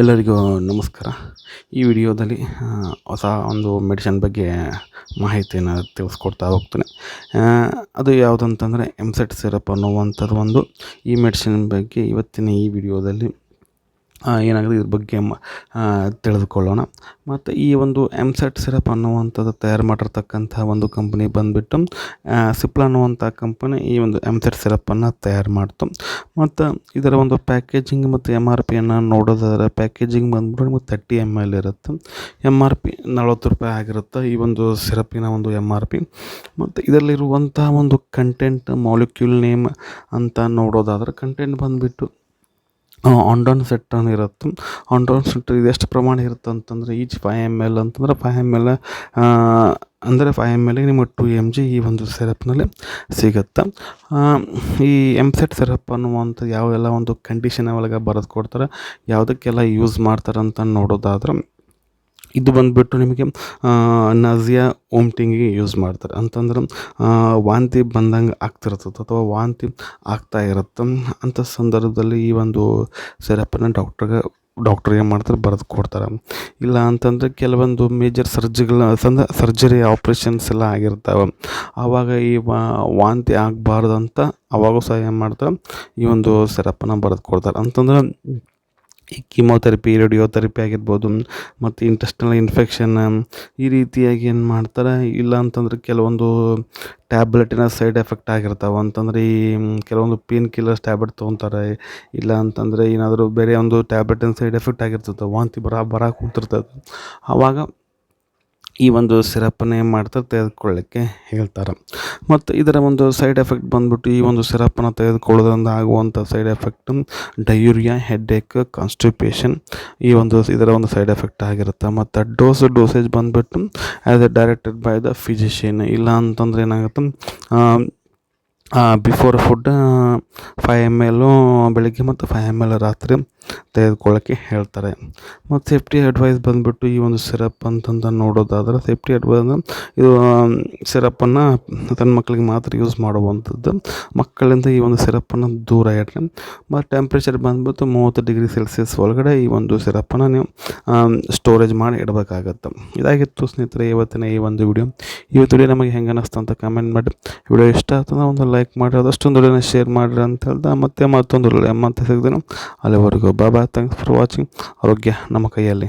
ಎಲ್ಲರಿಗೂ ನಮಸ್ಕಾರ. ಈ ವಿಡಿಯೋದಲ್ಲಿ ಹೊಸ ಒಂದು ಮೆಡಿಷನ್ ಬಗ್ಗೆ ಮಾಹಿತಿಯನ್ನು ತಿಳಿಸ್ಕೊಡ್ತಾ ಹೋಗ್ತೀನಿ. ಅದು ಯಾವುದಂತಂದರೆ ಎಂಸೆಟ್ ಸಿರಪ್ ಅನ್ನುವಂಥದ್ದು ಒಂದು ಈ ಮೆಡಿಸಿನ್ ಬಗ್ಗೆ ಇವತ್ತಿನ ಈ ವಿಡಿಯೋದಲ್ಲಿ ಏನಾಗಿದೆ ಇದ್ರ ಬಗ್ಗೆ ತಿಳಿದುಕೊಳ್ಳೋಣ. ಮತ್ತು ಈ ಒಂದು ಎಂಸೆಟ್ ಸಿರಪ್ ಅನ್ನುವಂಥದ್ದು ತಯಾರು ಮಾಡಿರ್ತಕ್ಕಂಥ ಒಂದು ಕಂಪನಿ ಬಂದುಬಿಟ್ಟು ಸಿಪ್ಲಾ ಅನ್ನುವಂಥ ಕಂಪನಿ ಈ ಒಂದು ಎಂಸೆಟ್ ಸಿರಪ್ಪನ್ನು ತಯಾರು ಮಾಡ್ತು. ಮತ್ತು ಇದರ ಒಂದು ಪ್ಯಾಕೇಜಿಂಗ್ ಮತ್ತು MRPಯನ್ನು ನೋಡೋದಾದರೆ ಪ್ಯಾಕೇಜಿಂಗ್ ಬಂದ್ಬಿಟ್ಟು ನಿಮಗೆ 30 ml ಇರುತ್ತೆ. MRP 40 ರೂಪಾಯಿ ಆಗಿರುತ್ತೆ ಈ ಒಂದು ಸಿರಪಿನ ಒಂದು MRP. ಮತ್ತು ಇದರಲ್ಲಿರುವಂಥ ಒಂದು ಕಂಟೆಂಟ್ ಮಾಲಿಕ್ಯೂಲ್ ನೇಮ್ ಅಂತ ನೋಡೋದಾದರೆ ಕಂಟೆಂಟ್ ಬಂದುಬಿಟ್ಟು ಆಂಡೋನ್ಸೆಟ್ ಇರುತ್ತೆ. ಆಂಡೋನ್ಸೆಟ್ ಇದು ಎಷ್ಟು ಪ್ರಮಾಣ ಇರುತ್ತೆ ಅಂತಂದರೆ ಈಚ್ 5 ml ಅಂತಂದರೆ 5 ml ಅಂದರೆ 5 ml ನಿಮಗೆ 2 mg ಈ ಒಂದು ಸಿರಪ್ನಲ್ಲಿ ಸಿಗುತ್ತೆ. ಈ ಎಂಸೆಟ್ ಸಿರಪ್ ಅನ್ನುವಂಥ ಯಾವೆಲ್ಲ ಒಂದು ಕಂಡೀಷನ್ ಒಳಗೆ ಬರೆದು ಕೊಡ್ತಾರೆ, ಯಾವುದಕ್ಕೆಲ್ಲ ಯೂಸ್ ಮಾಡ್ತಾರೆ ಅಂತ ನೋಡೋದಾದ್ರೆ ಇದು ಬಂದುಬಿಟ್ಟು ನಿಮಗೆ ನಜಿಯಾ ವೊಮಿಟಿಂಗಿಗೆ ಯೂಸ್ ಮಾಡ್ತಾರೆ. ಅಂತಂದ್ರೆ ವಾಂತಿ ಬಂದಂಗೆ ಆಗ್ತಿರ್ತದೆ ಅಥವಾ ವಾಂತಿ ಆಗ್ತಾ ಇರುತ್ತೆ ಅಂಥ ಸಂದರ್ಭದಲ್ಲಿ ಈ ಒಂದು ಸಿರಪ್ಪನ್ನು ಡಾಕ್ಟ್ರ್ ಏನು ಮಾಡ್ತಾರೆ ಬರೆದು ಕೊಡ್ತಾರೆ. ಇಲ್ಲ ಅಂತಂದರೆ ಕೆಲವೊಂದು ಮೇಜರ್ ಸರ್ಜರಿ ಆಪ್ರೇಷನ್ಸ್ ಎಲ್ಲ ಆಗಿರ್ತಾವೆ, ಆವಾಗ ಈ ವಾಂತಿ ಆಗಬಾರ್ದಂತ ಅವಾಗೂ ಸಹ ಏನು ಮಾಡ್ತಾರೆ ಈ ಒಂದು ಸಿರಪ್ಪನ್ನು ಬರೆದು ಕೊಡ್ತಾರೆ. ಅಂತಂದ್ರೆ ಈ ಕೀಮೋಥೆರಪಿ, ರೇಡಿಯೋಥೆರಪಿ ಆಗಿರ್ಬೋದು ಮತ್ತು ಇಂಟೆಸ್ಟಿನಲ್ ಇನ್ಫೆಕ್ಷನ್ ಈ ರೀತಿಯಾಗಿ ಏನು ಮಾಡ್ತಾರೆ. ಇಲ್ಲ ಅಂತಂದರೆ ಕೆಲವೊಂದು ಟ್ಯಾಬ್ಲೆಟಿನ ಸೈಡ್ ಎಫೆಕ್ಟ್ ಆಗಿರ್ತಾವೆ. ಅಂತಂದರೆ ಈ ಕೆಲವೊಂದು ಪೇನ್ ಕಿಲ್ಲರ್ಸ್ ಟ್ಯಾಬ್ಲೆಟ್ ತೊಗೊತಾರೆ, ಇಲ್ಲ ಅಂತಂದರೆ ಏನಾದರೂ ಬೇರೆ ಒಂದು ಟ್ಯಾಬ್ಲೆಟಿನ ಸೈಡ್ ಎಫೆಕ್ಟ್ ಆಗಿರ್ತದೆ, ವಾಂತಿ ಬರಕ್ಕೆ ಕೂತಿರ್ತದೆ, ಆವಾಗ ಈ ಒಂದು ಸಿರಪ್ಪನ್ನು ಏನು ಮಾಡ್ತಾರೆ ತೆಗೆದುಕೊಳ್ಳಿಕ್ಕೆ ಹೇಳ್ತಾರೆ. ಮತ್ತು ಇದರ ಒಂದು ಸೈಡ್ ಎಫೆಕ್ಟ್ ಬಂದ್ಬಿಟ್ಟು ಈ ಒಂದು ಸಿರಪ್ಪನ್ನು ತೆಗೆದುಕೊಳ್ಳೋದ್ರಿಂದ ಆಗುವಂಥ ಸೈಡ್ ಎಫೆಕ್ಟ್ ಡಯೂರಿಯಾ, ಹೆಡ್ಏಕ್, ಕಾನ್ಸ್ಟಿಪೇಷನ್ ಇದರ ಒಂದು ಸೈಡ್ ಎಫೆಕ್ಟ್ ಆಗಿರುತ್ತೆ. ಮತ್ತು ಡೋಸೇಜ್ ಬಂದುಬಿಟ್ಟು as A directed by the physician. ಇಲ್ಲ ಅಂತಂದರೆ ಏನಾಗುತ್ತೆ ಬಿಫೋರ್ ಫುಡ್ 5 ml ಬೆಳಗ್ಗೆ ಮತ್ತು 5 ml ರಾತ್ರಿ ತೆಗೆದುಕೊಳ್ಳೋಕ್ಕೆ ಹೇಳ್ತಾರೆ. ಮತ್ತು ಸೇಫ್ಟಿ ಅಡ್ವೈಸ್ ಬಂದುಬಿಟ್ಟು ಈ ಒಂದು ಸಿರಪ್ ಅಂತಂತ ನೋಡೋದಾದರೆ ಸೇಫ್ಟಿ ಅಡ್ವೈಸ್ ಅಂದರೆ ಇದು ಸಿರಪ್ಪನ್ನು ತನ್ನ ಮಕ್ಕಳಿಗೆ ಮಾತ್ರ ಯೂಸ್ ಮಾಡುವಂಥದ್ದು. ಮಕ್ಕಳಿಂದ ಈ ಒಂದು ಸಿರಪ್ಪನ್ನು ದೂರ ಇಡ್ರಿ. ಮತ್ತು ಟೆಂಪ್ರೇಚರ್ ಬಂದುಬಿಟ್ಟು 30 ಡಿಗ್ರಿ ಸೆಲ್ಸಿಯಸ್ ಒಳಗಡೆ ಈ ಒಂದು ಸಿರಪ್ಪನ್ನು ನೀವು ಸ್ಟೋರೇಜ್ ಮಾಡಿ ಇಡಬೇಕಾಗತ್ತೆ. ಇದಾಗಿತ್ತು ಸ್ನೇಹಿತರೆ ಇವತ್ತಿನ ಈ ಒಂದು ವಿಡಿಯೋ ನಮಗೆ ಹೆಂಗೆ ಅನ್ನಿಸ್ತು ಅಂತ ಕಮೆಂಟ್ ಮಾಡಿ. ವಿಡಿಯೋ ಇಷ್ಟ ಆಗ್ತದೆ ಒಂದು ಲೈಕ್ ಮಾಡಿ, ಅದಷ್ಟೊಂದು ವಿಡಿಯೋನ ಶೇರ್ ಮಾಡಿರಿ ಅಂತ ಹೇಳ್ದೆ ಮತ್ತೆ ಮತ್ತೊಂದು ಮತ್ತೆ ಸಿಗ್ತೀನಿ. ಅಲ್ಲಿವರೆಗೂ ಬಾಯ್. Thanks for watching. ಆರೋಗ್ಯ ನಮ್ಮ ಕೈಯಲ್ಲಿ.